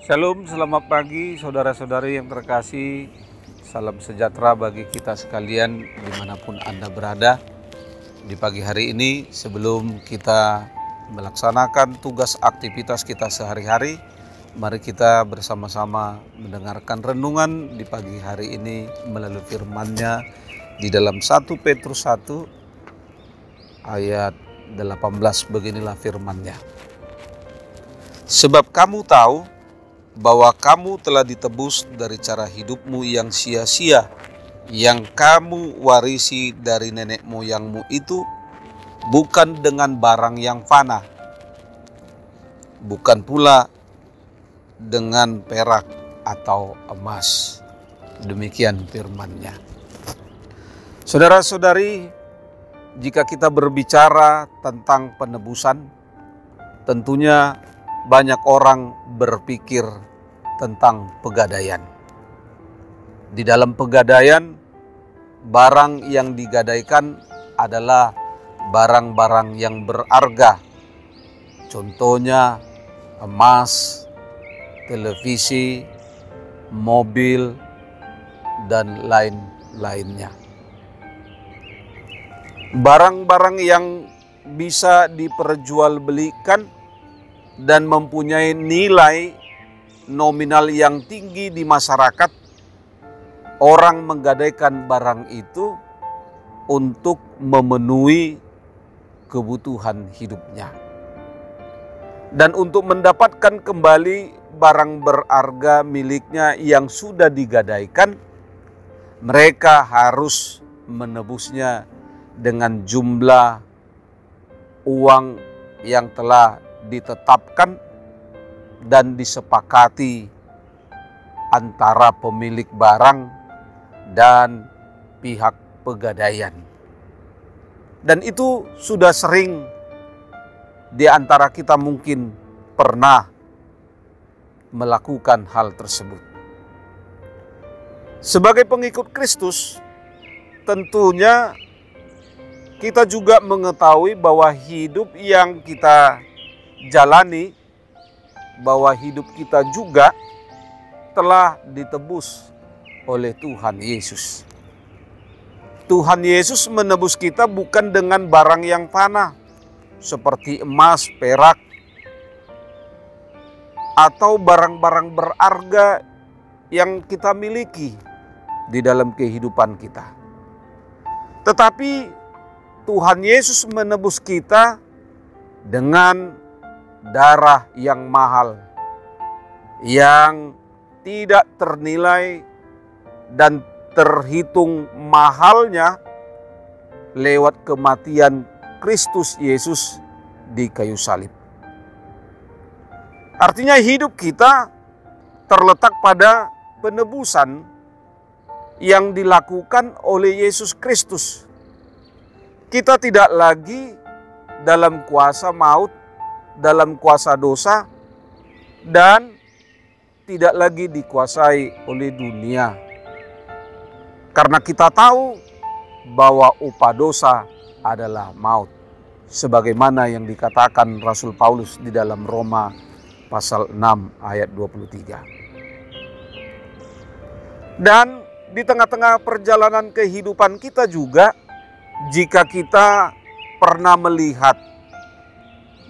Shalom, selamat pagi saudara-saudari yang terkasih. Salam sejahtera bagi kita sekalian dimanapun Anda berada. Di pagi hari ini sebelum kita melaksanakan tugas aktivitas kita sehari-hari, mari kita bersama-sama mendengarkan renungan di pagi hari ini melalui firman-Nya di dalam 1 Petrus 1 ayat 18. Beginilah firman-Nya. Sebab kamu tahu bahwa kamu telah ditebus dari cara hidupmu yang sia-sia, yang kamu warisi dari nenek moyangmu itu, bukan dengan barang yang fana, bukan pula dengan perak atau emas. Demikian firman-Nya. Saudara-saudari, jika kita berbicara tentang penebusan, tentunya banyak orang berpikir tentang pegadaian. Di dalam pegadaian, barang yang digadaikan adalah barang-barang yang berharga. Contohnya emas, televisi, mobil, dan lain-lainnya. Barang-barang yang bisa diperjualbelikan dan mempunyai nilai nominal yang tinggi di masyarakat, orang menggadaikan barang itu untuk memenuhi kebutuhan hidupnya. Dan untuk mendapatkan kembali barang berharga miliknya yang sudah digadaikan, mereka harus menebusnya dengan jumlah uang yang telah ditetapkan dan disepakati antara pemilik barang dan pihak pegadaian. Dan itu sudah sering di antara kita mungkin pernah melakukan hal tersebut. Sebagai pengikut Kristus, tentunya kita juga mengetahui bahwa hidup yang kita jalani, bahwa hidup kita juga telah ditebus oleh Tuhan Yesus. Tuhan Yesus menebus kita bukan dengan barang yang fana seperti emas, perak, atau barang-barang berharga yang kita miliki di dalam kehidupan kita. Tetapi Tuhan Yesus menebus kita dengan darah yang mahal, yang tidak ternilai dan terhitung mahalnya lewat kematian Kristus Yesus di kayu salib. Artinya hidup kita terletak pada penebusan yang dilakukan oleh Yesus Kristus. Kita tidak lagi dalam kuasa maut, dalam kuasa dosa, dan tidak lagi dikuasai oleh dunia. Karena kita tahu bahwa upah dosa adalah maut, sebagaimana yang dikatakan Rasul Paulus di dalam Roma pasal 6 ayat 23. Dan di tengah-tengah perjalanan kehidupan kita juga, jika kita pernah melihat,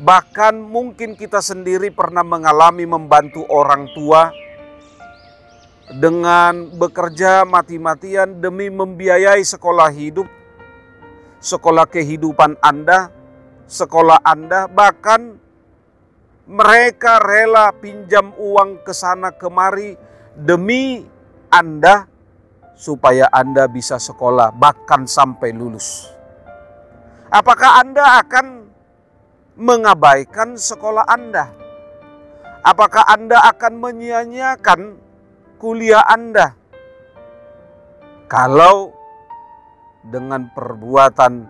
bahkan mungkin kita sendiri pernah mengalami membantu orang tua dengan bekerja mati-matian demi membiayai sekolah hidup, sekolah kehidupan Anda, sekolah Anda, bahkan mereka rela pinjam uang ke sana kemari demi Anda supaya Anda bisa sekolah bahkan sampai lulus. Apakah Anda akan mengabaikan sekolah Anda? Apakah Anda akan menyia-nyiakan kuliah Anda? Kalau dengan perbuatan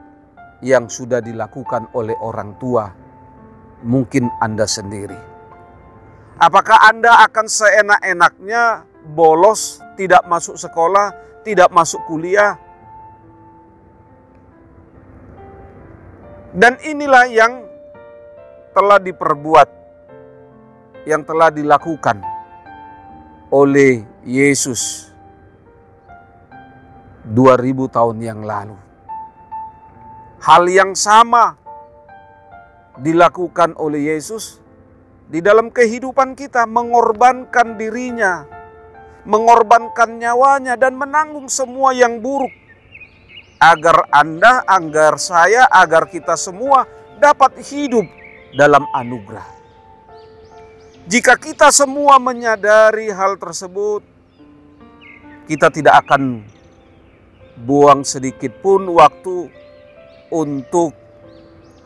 yang sudah dilakukan oleh orang tua, mungkin Anda sendiri. Apakah Anda akan seenak-enaknya bolos, tidak masuk sekolah, tidak masuk kuliah? Dan inilah yang telah diperbuat, yang telah dilakukan oleh Yesus 2000 tahun yang lalu. Hal yang sama dilakukan oleh Yesus di dalam kehidupan kita, mengorbankan dirinya, mengorbankan nyawanya dan menanggung semua yang buruk. Agar Anda, agar saya, agar kita semua dapat hidup dalam anugerah. Jika kita semua menyadari hal tersebut, kita tidak akan buang sedikit pun waktu untuk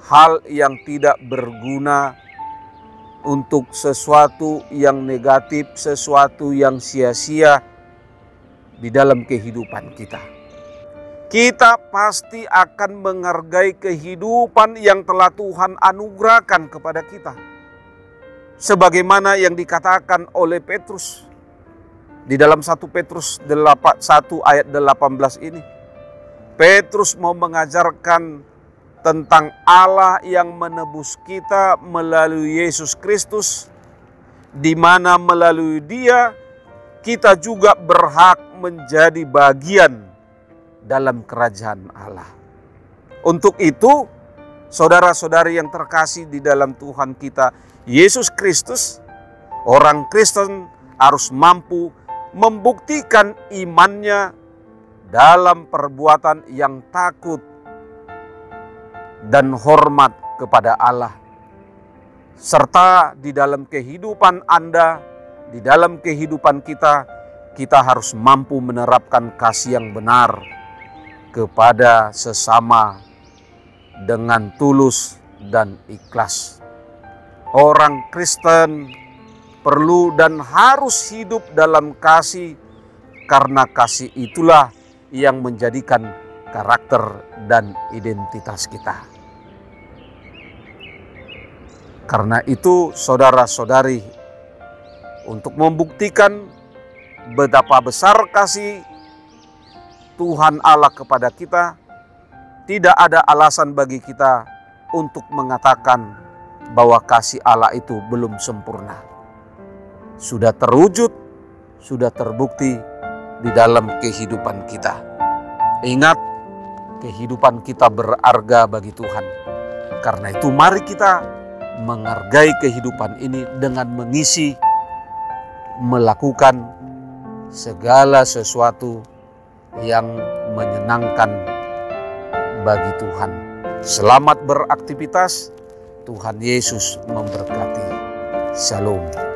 hal yang tidak berguna, untuk sesuatu yang negatif, sesuatu yang sia-sia di dalam kehidupan kita. Kita pasti akan menghargai kehidupan yang telah Tuhan anugerahkan kepada kita. Sebagaimana yang dikatakan oleh Petrus di dalam 1 Petrus 1 ayat 18 ini. Petrus mau mengajarkan tentang Allah yang menebus kita melalui Yesus Kristus, di mana melalui Dia kita juga berhak menjadi bagian dalam kerajaan Allah. Untuk itu, saudara-saudari yang terkasih di dalam Tuhan kita Yesus Kristus, orang Kristen harus mampu membuktikan imannya dalam perbuatan yang takut dan hormat kepada Allah. Serta di dalam kehidupan Anda, di dalam kehidupan kita harus mampu menerapkan kasih yang benar kepada sesama dengan tulus dan ikhlas. Orang Kristen perlu dan harus hidup dalam kasih, karena kasih itulah yang menjadikan karakter dan identitas kita. Karena itu, saudara-saudari, untuk membuktikan betapa besar kasih Tuhan Allah kepada kita, tidak ada alasan bagi kita untuk mengatakan bahwa kasih Allah itu belum sempurna. Sudah terwujud, sudah terbukti di dalam kehidupan kita. Ingat, kehidupan kita berharga bagi Tuhan. Karena itu mari kita menghargai kehidupan ini dengan mengisi, melakukan segala sesuatu yang menyenangkan bagi Tuhan. Selamat beraktivitas. Tuhan Yesus memberkati. Shalom.